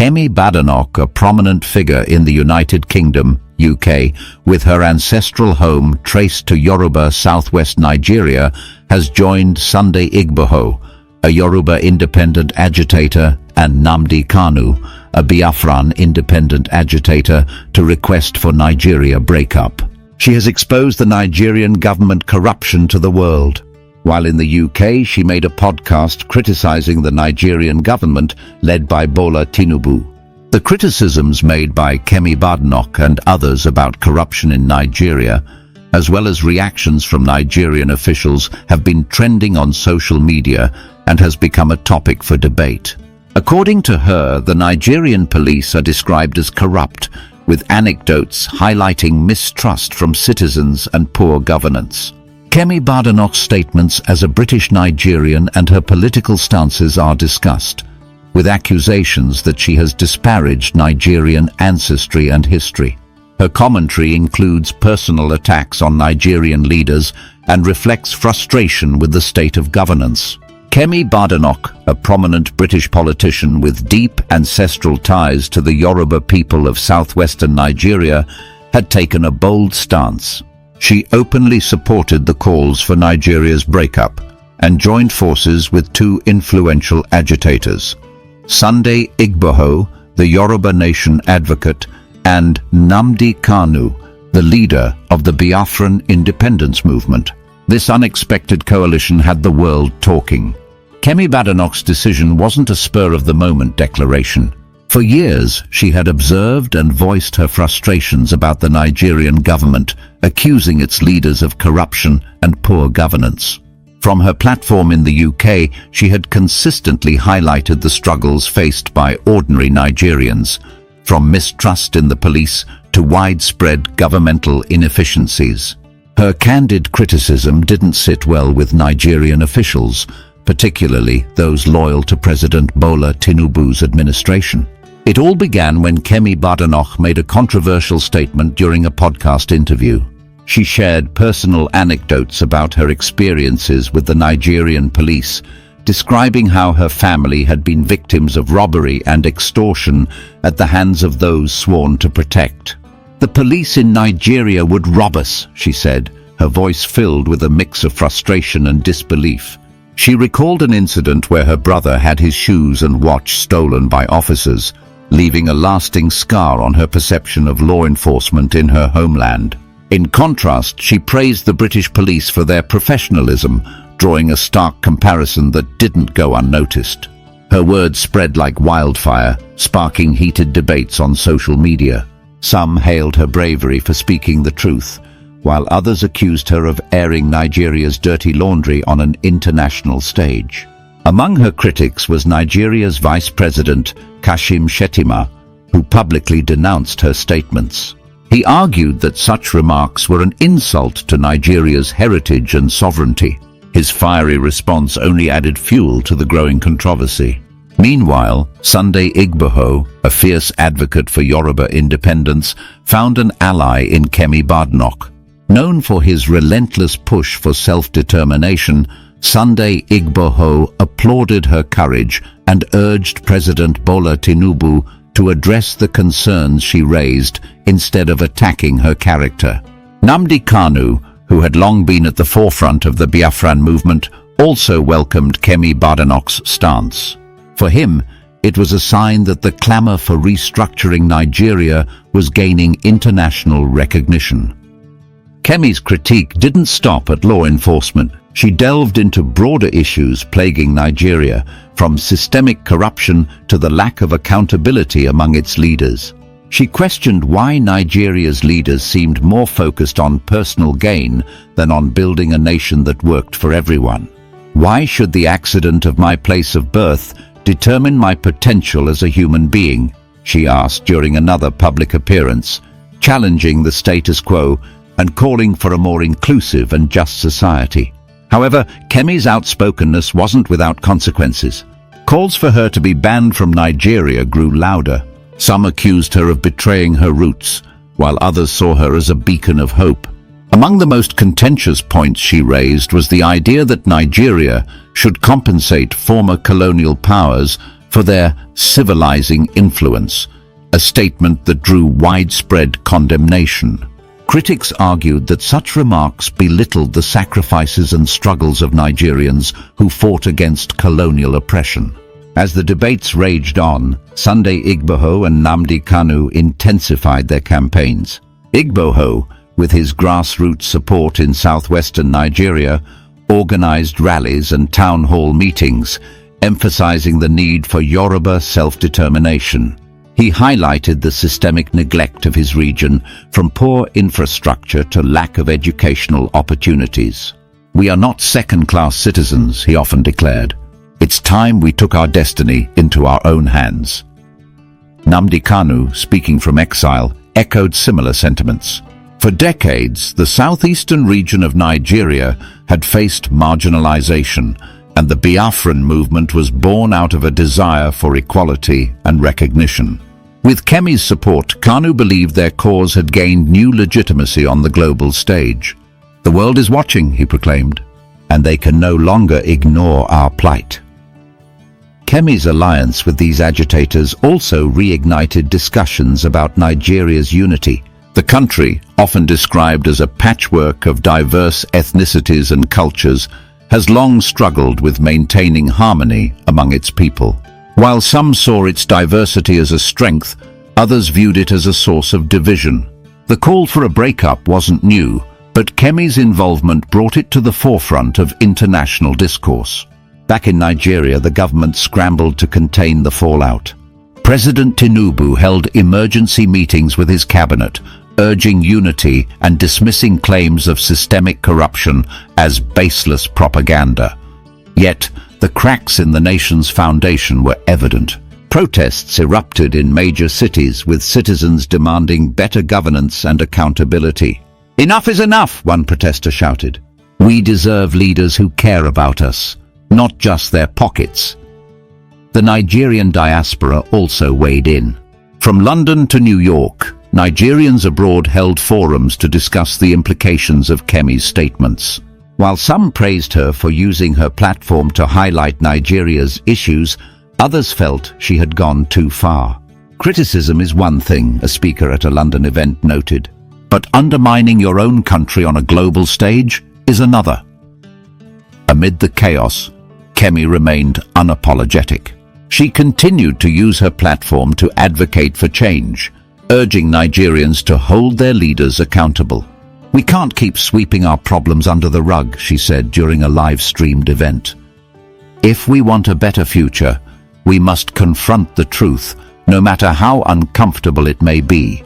Kemi Badenoch, a prominent figure in the United Kingdom, UK, with her ancestral home traced to Yoruba southwest Nigeria, has joined Sunday Igboho, a Yoruba independent agitator, and Nnamdi Kanu, a Biafran independent agitator, to request for Nigeria breakup. She has exposed the Nigerian government corruption to the world. While in the UK, she made a podcast criticizing the Nigerian government led by Bola Tinubu. The criticisms made by Kemi Badenoch and others about corruption in Nigeria, as well as reactions from Nigerian officials, have been trending on social media and has become a topic for debate. According to her, the Nigerian police are described as corrupt, with anecdotes highlighting mistrust from citizens and poor governance. Kemi Badenoch's statements as a British Nigerian and her political stances are discussed, with accusations that she has disparaged Nigerian ancestry and history. Her commentary includes personal attacks on Nigerian leaders and reflects frustration with the state of governance. Kemi Badenoch, a prominent British politician with deep ancestral ties to the Yoruba people of southwestern Nigeria, had taken a bold stance. She openly supported the calls for Nigeria's breakup and joined forces with two influential agitators, Sunday Igboho, the Yoruba nation advocate, and Nnamdi Kanu, the leader of the Biafran independence movement. This unexpected coalition had the world talking. Kemi Badenoch's decision wasn't a spur-of-the-moment declaration. For years, she had observed and voiced her frustrations about the Nigerian government, accusing its leaders of corruption and poor governance. From her platform in the UK, she had consistently highlighted the struggles faced by ordinary Nigerians, from mistrust in the police to widespread governmental inefficiencies. Her candid criticism didn't sit well with Nigerian officials, particularly those loyal to President Bola Tinubu's administration. It all began when Kemi Badenoch made a controversial statement during a podcast interview. She shared personal anecdotes about her experiences with the Nigerian police, describing how her family had been victims of robbery and extortion at the hands of those sworn to protect. "The police in Nigeria would rob us," she said, her voice filled with a mix of frustration and disbelief. She recalled an incident where her brother had his shoes and watch stolen by officers, leaving a lasting scar on her perception of law enforcement in her homeland. In contrast, she praised the British police for their professionalism, drawing a stark comparison that didn't go unnoticed. Her words spread like wildfire, sparking heated debates on social media. Some hailed her bravery for speaking the truth, while others accused her of airing Nigeria's dirty laundry on an international stage. Among her critics was Nigeria's Vice President, Kashim Shettima, who publicly denounced her statements. He argued that such remarks were an insult to Nigeria's heritage and sovereignty. His fiery response only added fuel to the growing controversy. Meanwhile, Sunday Igboho, a fierce advocate for Yoruba independence, found an ally in Kemi Badenoch. Known for his relentless push for self-determination, Sunday Igboho applauded her courage and urged President Bola Tinubu to address the concerns she raised instead of attacking her character. Nnamdi Kanu, who had long been at the forefront of the Biafran movement, also welcomed Kemi Badenoch's stance. For him, it was a sign that the clamor for restructuring Nigeria was gaining international recognition. Kemi's critique didn't stop at law enforcement. She delved into broader issues plaguing Nigeria, from systemic corruption to the lack of accountability among its leaders. She questioned why Nigeria's leaders seemed more focused on personal gain than on building a nation that worked for everyone. "Why should the accident of my place of birth determine my potential as a human being?" she asked during another public appearance, challenging the status quo and calling for a more inclusive and just society. However, Kemi's outspokenness wasn't without consequences. Calls for her to be banned from Nigeria grew louder. Some accused her of betraying her roots, while others saw her as a beacon of hope. Among the most contentious points she raised was the idea that Nigeria should compensate former colonial powers for their civilizing influence, a statement that drew widespread condemnation. Critics argued that such remarks belittled the sacrifices and struggles of Nigerians who fought against colonial oppression. As the debates raged on, Sunday Igboho and Nnamdi Kanu intensified their campaigns. Igboho, with his grassroots support in southwestern Nigeria, organized rallies and town hall meetings, emphasizing the need for Yoruba self-determination. He highlighted the systemic neglect of his region, from poor infrastructure to lack of educational opportunities. "We are not second-class citizens," he often declared. "It's time we took our destiny into our own hands." Nnamdi Kanu, speaking from exile, echoed similar sentiments. For decades, the southeastern region of Nigeria had faced marginalization, and the Biafran movement was born out of a desire for equality and recognition. With Kemi's support, Kanu believed their cause had gained new legitimacy on the global stage. "The world is watching," he proclaimed, "and they can no longer ignore our plight." Kemi's alliance with these agitators also reignited discussions about Nigeria's unity. The country, often described as a patchwork of diverse ethnicities and cultures, has long struggled with maintaining harmony among its people. While some saw its diversity as a strength, others viewed it as a source of division. The call for a breakup wasn't new, but Kemi's involvement brought it to the forefront of international discourse. Back in Nigeria, the government scrambled to contain the fallout. President Tinubu held emergency meetings with his cabinet, urging unity and dismissing claims of systemic corruption as baseless propaganda. Yet, the cracks in the nation's foundation were evident. Protests erupted in major cities, with citizens demanding better governance and accountability. "Enough is enough," one protester shouted. "We deserve leaders who care about us, not just their pockets." The Nigerian diaspora also weighed in. From London to New York, Nigerians abroad held forums to discuss the implications of Kemi's statements. While some praised her for using her platform to highlight Nigeria's issues, others felt she had gone too far. "Criticism is one thing," a speaker at a London event noted, "but undermining your own country on a global stage is another." Amid the chaos, Kemi remained unapologetic. She continued to use her platform to advocate for change, urging Nigerians to hold their leaders accountable. "We can't keep sweeping our problems under the rug," she said during a live-streamed event. "If we want a better future, we must confront the truth, no matter how uncomfortable it may be."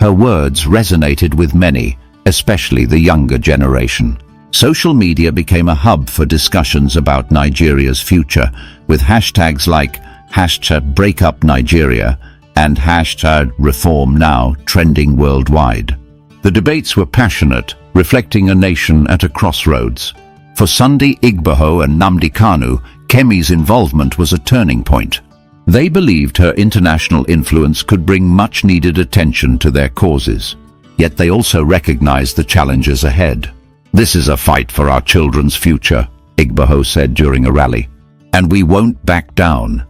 Her words resonated with many, especially the younger generation. Social media became a hub for discussions about Nigeria's future, with hashtags like #BreakUpNigeria and #ReformNow trending worldwide. The debates were passionate, reflecting a nation at a crossroads. For Sunday Igboho and Nnamdi Kanu, Kemi's involvement was a turning point. They believed her international influence could bring much-needed attention to their causes. Yet they also recognized the challenges ahead. "This is a fight for our children's future," Igboho said during a rally, "and we won't back down."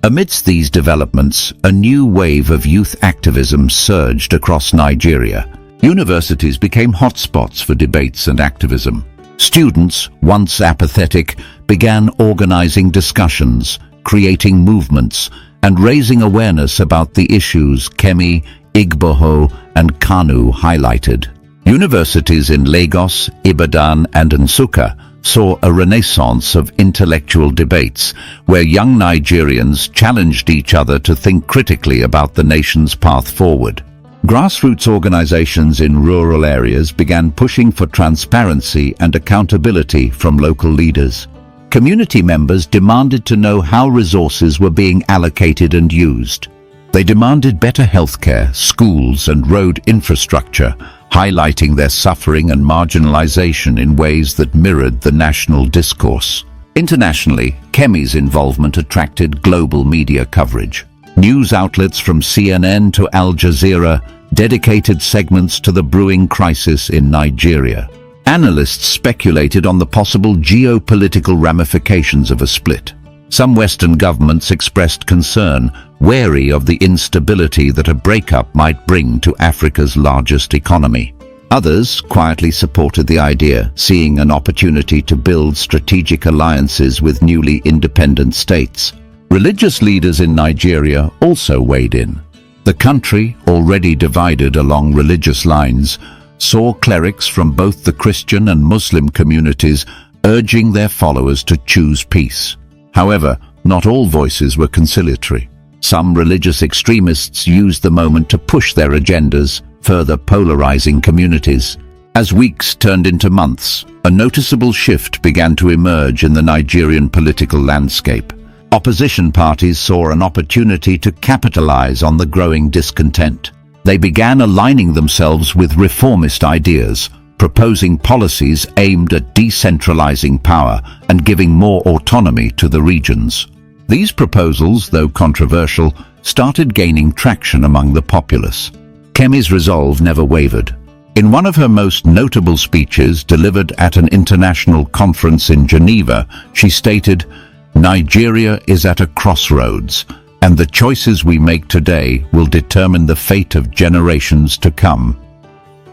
Amidst these developments, a new wave of youth activism surged across Nigeria. Universities became hotspots for debates and activism. Students, once apathetic, began organizing discussions, creating movements, and raising awareness about the issues Kemi, Igboho, and Kanu highlighted. Universities in Lagos, Ibadan, and Nsukka saw a renaissance of intellectual debates, where young Nigerians challenged each other to think critically about the nation's path forward. Grassroots organizations in rural areas began pushing for transparency and accountability from local leaders. Community members demanded to know how resources were being allocated and used. They demanded better healthcare, schools, and road infrastructure, highlighting their suffering and marginalization in ways that mirrored the national discourse. Internationally, Kemi's involvement attracted global media coverage. News outlets from CNN to Al Jazeera dedicated segments to the brewing crisis in Nigeria. Analysts speculated on the possible geopolitical ramifications of a split. Some Western governments expressed concern, wary of the instability that a breakup might bring to Africa's largest economy. Others quietly supported the idea, seeing an opportunity to build strategic alliances with newly independent states. Religious leaders in Nigeria also weighed in. The country, already divided along religious lines, saw clerics from both the Christian and Muslim communities urging their followers to choose peace. However, not all voices were conciliatory. Some religious extremists used the moment to push their agendas, further polarizing communities. As weeks turned into months, a noticeable shift began to emerge in the Nigerian political landscape. Opposition parties saw an opportunity to capitalize on the growing discontent. They began aligning themselves with reformist ideas, proposing policies aimed at decentralizing power and giving more autonomy to the regions. These proposals, though controversial, started gaining traction among the populace. Kemi's resolve never wavered. In one of her most notable speeches delivered at an international conference in Geneva, she stated, "Nigeria is at a crossroads, and the choices we make today will determine the fate of generations to come."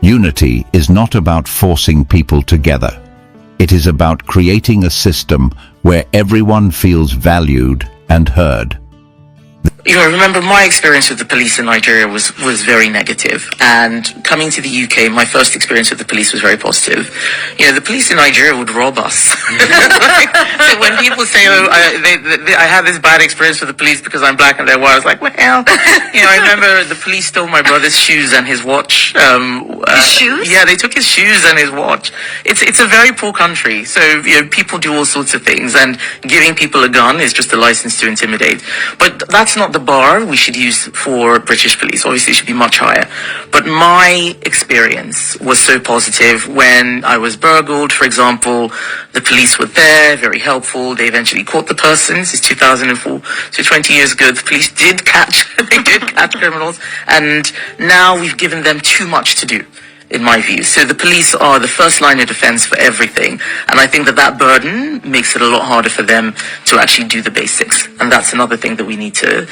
Unity is not about forcing people together. It is about creating a system where everyone feels valued and heard. Remember, my experience with the police in Nigeria was very negative. And coming to the UK, my first experience with the police was very positive. The police in Nigeria would rob us. So when people say, "Oh, I had this bad experience with the police because I'm black and they're white," I was like, "Well, I remember the police stole my brother's shoes and his watch." His shoes? Yeah, they took his shoes and his watch. It's a very poor country, so people do all sorts of things, and giving people a gun is just a license to intimidate. But that's not the bar we should use for British police. Obviously, it should be much higher. But my experience was so positive. When I was burgled, for example, the police were there, very helpful. They eventually caught the person. This is 2004, so 20 years ago. The police did catch, they did catch criminals, and now we've given them too much to do, in my view. So the police are the first line of defense for everything. And I think that burden makes it a lot harder for them to actually do the basics. And that's another thing that we need to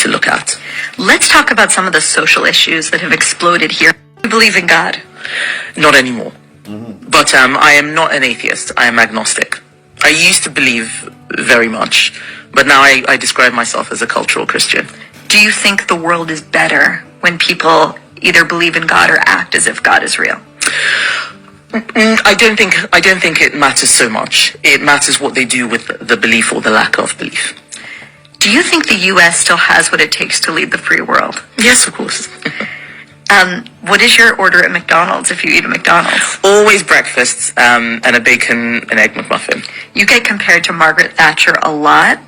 look at. Let's talk about some of the social issues that have exploded here. Do you believe in God? Not anymore. But I am not an atheist. I am agnostic. I used to believe very much, but now I describe myself as a cultural Christian. Do you think the world is better when people either believe in God or act as if God is real? I don't think it matters so much. It matters what they do with the belief or the lack of belief. Do you think the U.S. still has what it takes to lead the free world? Yes, of course. What is your order at McDonald's if you eat at McDonald's? Always breakfast and a bacon and egg McMuffin. You get compared to Margaret Thatcher a lot.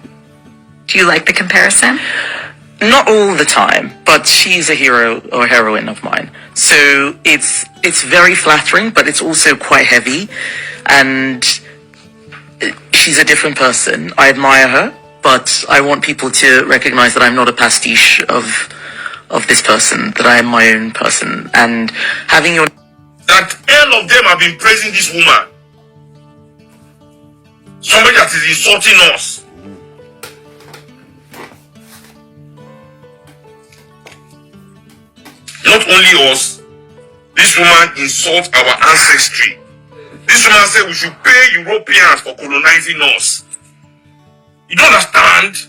Do you like the comparison? Not all the time, but she's a hero or heroine of mine. So it's very flattering, but it's also quite heavy. And she's a different person. I admire her, but I want people to recognize that I'm not a pastiche of this person, that I am my own person. And having your... That all of them have been praising this woman. Somebody that is insulting us. Not only us, this woman insults our ancestry. This woman said we should pay Europeans for colonizing us. You don't understand?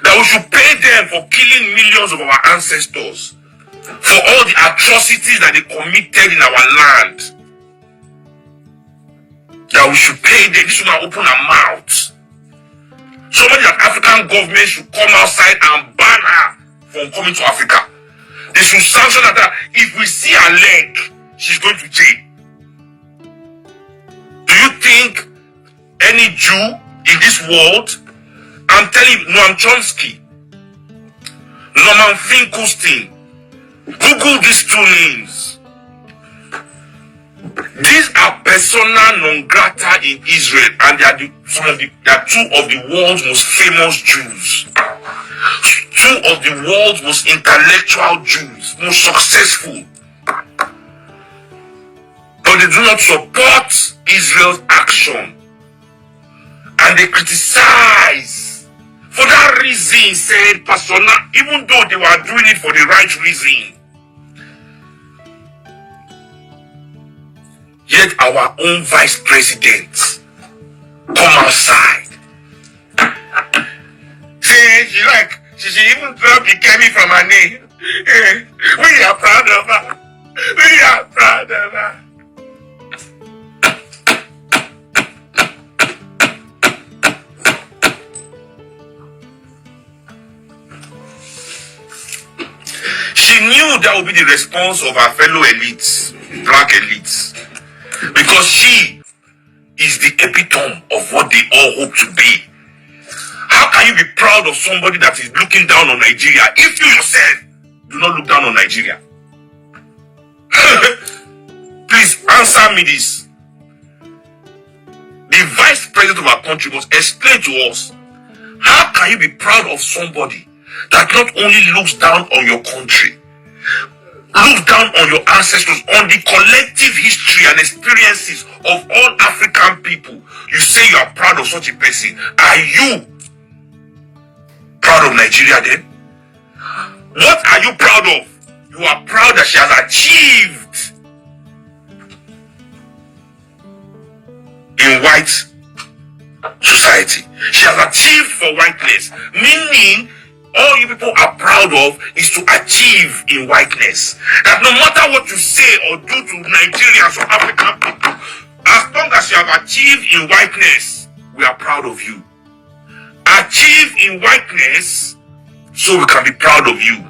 That we should pay them for killing millions of our ancestors, for all the atrocities that they committed in our land. That we should pay them. This woman open her mouth. Somebody that African government should come outside and ban her from coming to Africa. They should sanction that. If we see her leg, she's going to jail. Do you think any Jew in this world, I'm telling you, Noam Chomsky, Norman Finkelstein, Google these two names. These are persona non grata in Israel, and they are two of the world's most famous Jews. Two of the world's most intellectual Jews, most successful. But they do not support Israel's action. And and they criticize. For that reason, said Pastor Na, even though they were doing it for the right reason, yet our own vice president come outside. Say she even dropped the Kemi from her name. We are proud of her. We are proud of her. She knew that would be the response of her fellow elites, black elites, because she is the epitome of what they all hope to be. How can you be proud of somebody that is looking down on Nigeria if you yourself do not look down on Nigeria? Please answer me this. The vice president of our country must explain to us, how can you be proud of somebody that not only looks down on your country, looks down on your ancestors, on the collective history and experiences of all African people? You say you are proud of such a person. Are you proud of Nigeria then? What are you proud of? You are proud that she has achieved in white society. She has achieved for whiteness, meaning all you people are proud of is to achieve in whiteness. That no matter what you say or do to Nigerians or African people, as long as you have achieved in whiteness, we are proud of you. Achieve in whiteness so we can be proud of you.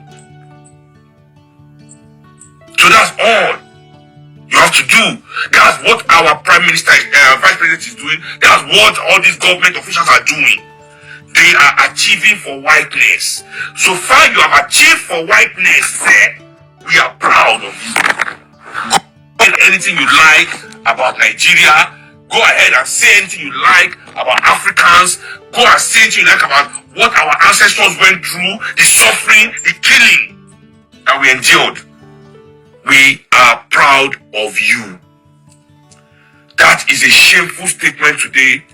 So that's all you have to do. That's what our Prime Minister, Vice President is doing. That's what all these government officials are doing. They are achieving for whiteness. So far you have achieved for whiteness, we are proud of you. Go ahead, anything you like about Nigeria. Go ahead and say anything you like about Africans. Go and say anything you like about what our ancestors went through, the suffering, the killing that we endured. We are proud of you. That is a shameful statement today.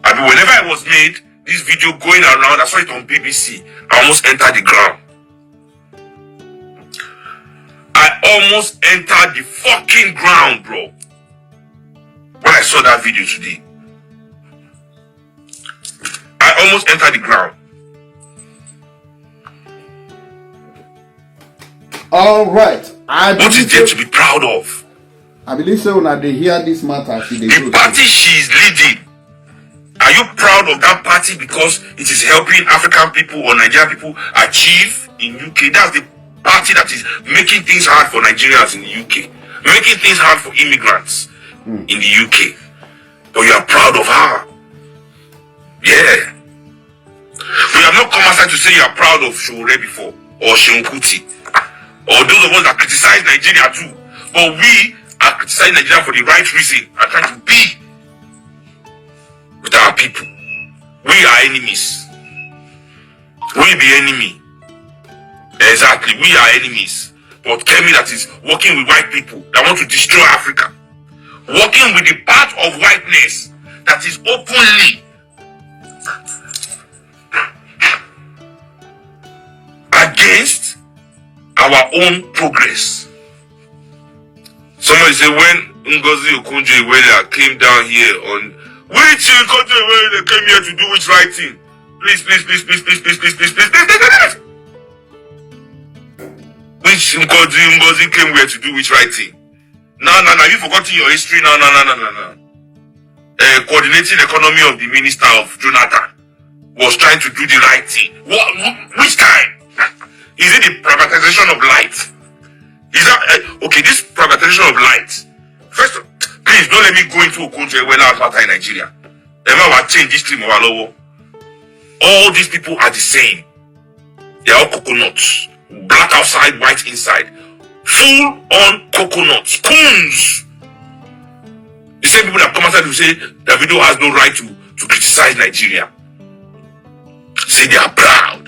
I mean, whenever it was made, this video going around, I saw it on BBC, I almost entered the ground. I almost entered the fucking ground, bro, when I saw that video today. I almost entered the ground. All right. What is there to be proud of? I believe so. When they hear this matter, the party she is leading, are you proud of that party because it is helping African people or Nigerian people achieve in UK? That's the party that is making things hard for Nigerians in the UK, making things hard for immigrants in the UK. But you are proud of her. Yeah. We have not come outside to say you are proud of Shore before, or Shenkuti, or those of us that criticize Nigeria too. But we are criticizing Nigeria for the right reason, are trying to be with our people. We are enemies. We be enemy. Exactly, we are enemies. But Kemi that is working with white people that want to destroy Africa, working with the part of whiteness that is openly against our own progress. Somebody said when Ngozi Okonjo-Iweala came down here on which country where they came here to do which right thing? Please. Which Ngozi came here to do which right thing? No, you've forgotten your history. No. Coordinating economy of the minister of Jonathan was trying to do the right thing. Which time? Is it the privatization of light? Is that okay? This privatization of light. First, please don't let me go into Okonjo-Iweala matter in Nigeria. Ever change this stream of our. All these people are the same. They are all coconuts, black outside, white inside, full on coconuts, coons. The same people that come outside to say Davido has no right to criticize Nigeria. Say they are proud.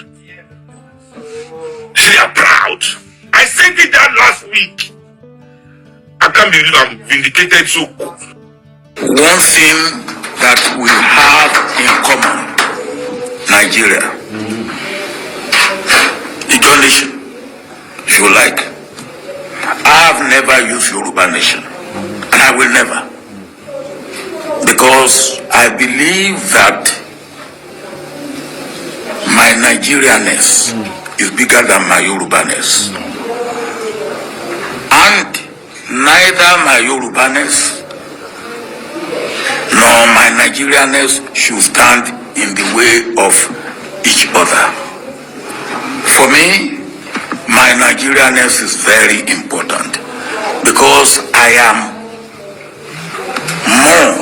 Say they are proud. I said it that last week. I can't believe I'm vindicated so. One thing that we have in common Nigeria. Igbo nation, if you like. I have never used Yoruba nation, and I will never. Because I believe that my Nigerianness is bigger than my Yorubaness. And neither my Yorubaness nor my Nigerianness should stand in the way of each other. For me, my Nigerianness is very important because I am more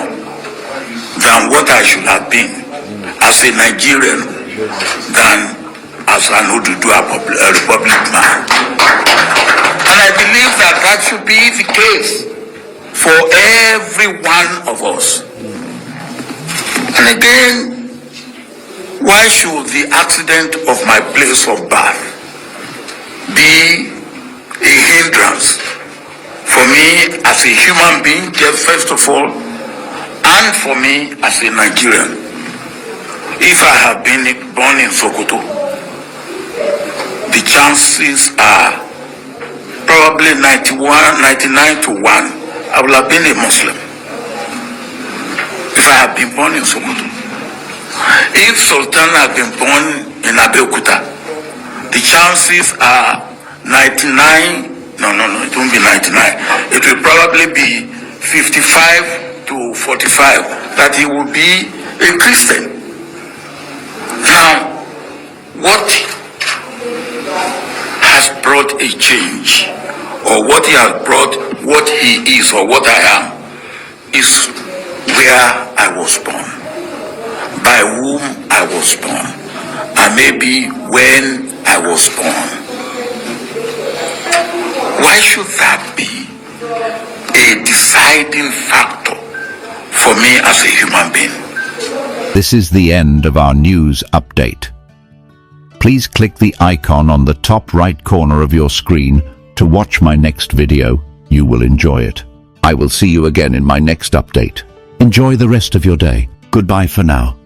than what I should have been as a Nigerian than as an Oduduwa Republic man. And I believe that that should be the case for every one of us. And again, why should the accident of my place of birth be a hindrance for me as a human being, first of all, and for me as a Nigerian? If I have been born in Sokoto, the chances are probably 99 to 1. I will have been a Muslim if I have been born in Sokoto. If Sultan had been born in Abeokuta, the chances are 99, no, it won't be 99. It will probably be 55 to 45 that he will be a Christian. Now, what has brought a change, or what he has brought, what he is or what I am, is where I was born, by whom I was born, and maybe when I was born. Why should that be a deciding factor for me as a human being? This is the end of our news update. Please click the icon on the top right corner of your screen to watch my next video. You will enjoy it. I will see you again in my next update. Enjoy the rest of your day. Goodbye for now.